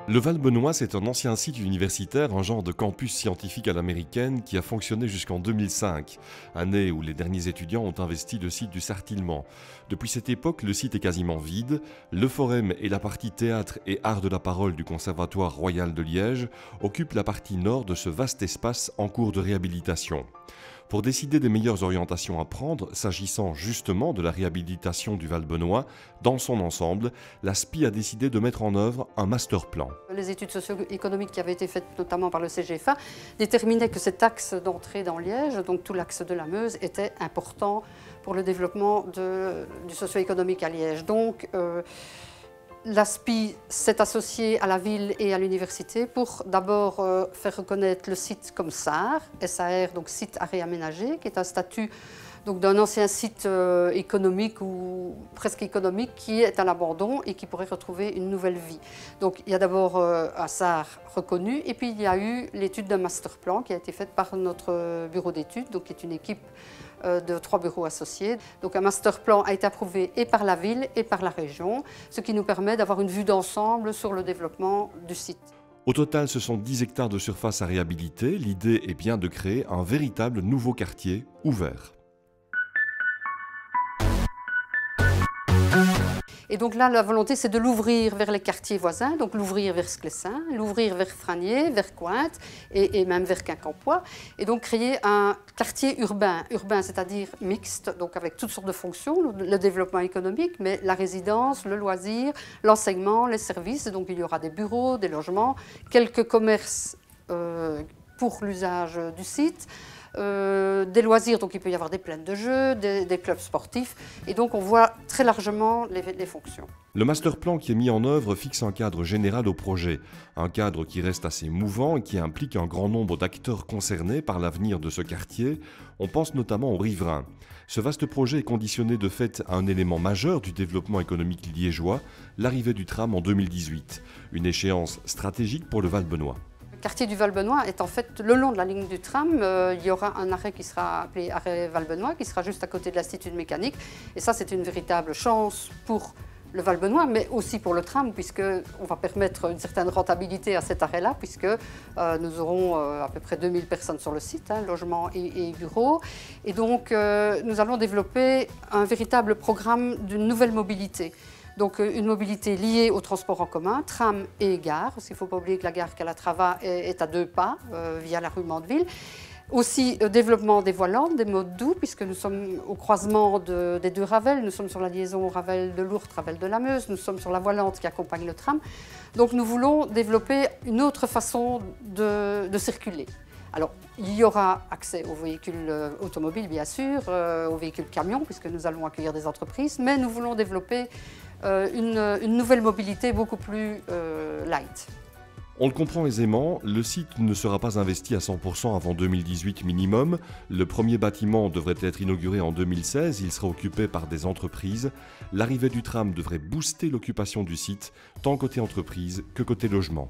Le Val-Benoît, c'est un ancien site universitaire, un genre de campus scientifique à l'américaine qui a fonctionné jusqu'en 2005, année où les derniers étudiants ont investi le site du Sartillement. Depuis cette époque, le site est quasiment vide. Le forum et la partie théâtre et art de la parole du Conservatoire royal de Liège occupent la partie nord de ce vaste espace en cours de réhabilitation. Pour décider des meilleures orientations à prendre, s'agissant justement de la réhabilitation du Val-Benoît, dans son ensemble, la SPI a décidé de mettre en œuvre un master plan. Les études socio-économiques qui avaient été faites notamment par le CGFA déterminaient que cet axe d'entrée dans Liège, donc tout l'axe de la Meuse, était important pour le développement du socio-économique à Liège. Donc, l'ASPI s'est associée à la ville et à l'université pour d'abord faire reconnaître le site comme SAR, donc site à réaménager, qui est un statut d'un ancien site économique ou presque économique qui est à l'abandon et qui pourrait retrouver une nouvelle vie. Donc il y a d'abord un SAR reconnu et puis il y a eu l'étude d'un master plan qui a été faite par notre bureau d'études, donc qui est une équipe de 3 bureaux associés. Donc un master plan a été approuvé et par la ville et par la région, ce qui nous permet d'avoir une vue d'ensemble sur le développement du site. Au total, ce sont 10 hectares de surface à réhabiliter. L'idée est bien de créer un véritable nouveau quartier ouvert. Et donc là, la volonté, c'est de l'ouvrir vers les quartiers voisins, donc l'ouvrir vers Sclessin, l'ouvrir vers Franier, vers Cointe et même vers Quincampoix. Et donc créer un quartier urbain, c'est-à-dire mixte, donc avec toutes sortes de fonctions, le développement économique, mais la résidence, le loisir, l'enseignement, les services. Donc il y aura des bureaux, des logements, quelques commerces pour l'usage du site. Des loisirs, donc il peut y avoir des plaines de jeux, des clubs sportifs, et donc on voit très largement les fonctions. Le master plan qui est mis en œuvre fixe un cadre général au projet, un cadre qui reste assez mouvant et qui implique un grand nombre d'acteurs concernés par l'avenir de ce quartier. On pense notamment aux riverains. Ce vaste projet est conditionné de fait à un élément majeur du développement économique liégeois, l'arrivée du tram en 2018, une échéance stratégique pour le Val-Benoît. Le quartier du Val-Benoît est en fait le long de la ligne du tram. Il y aura un arrêt qui sera appelé arrêt Val-Benoît, qui sera juste à côté de l'Institut de mécanique. Et ça, c'est une véritable chance pour le Val-Benoît, mais aussi pour le tram, puisqu'on va permettre une certaine rentabilité à cet arrêt-là, puisque nous aurons à peu près 2000 personnes sur le site, logements et bureaux. Et donc, nous allons développer un véritable programme d'une nouvelle mobilité. Donc une mobilité liée au transport en commun, tram et gare, parce qu'il ne faut pas oublier que la gare Calatrava est à 2 pas via la rue Mandeville. Aussi développement des voies lentes, des modes doux, puisque nous sommes au croisement des 2 Ravels, nous sommes sur la liaison Ravel de Lourdes, Ravel de la Meuse, nous sommes sur la voie lente qui accompagne le tram. Donc nous voulons développer une autre façon de circuler. Alors, il y aura accès aux véhicules automobiles, bien sûr, aux véhicules camions, puisque nous allons accueillir des entreprises, mais nous voulons développer une nouvelle mobilité beaucoup plus light. On le comprend aisément, le site ne sera pas investi à 100% avant 2018 minimum. Le premier bâtiment devrait être inauguré en 2016, il sera occupé par des entreprises. L'arrivée du tram devrait booster l'occupation du site, tant côté entreprise que côté logement.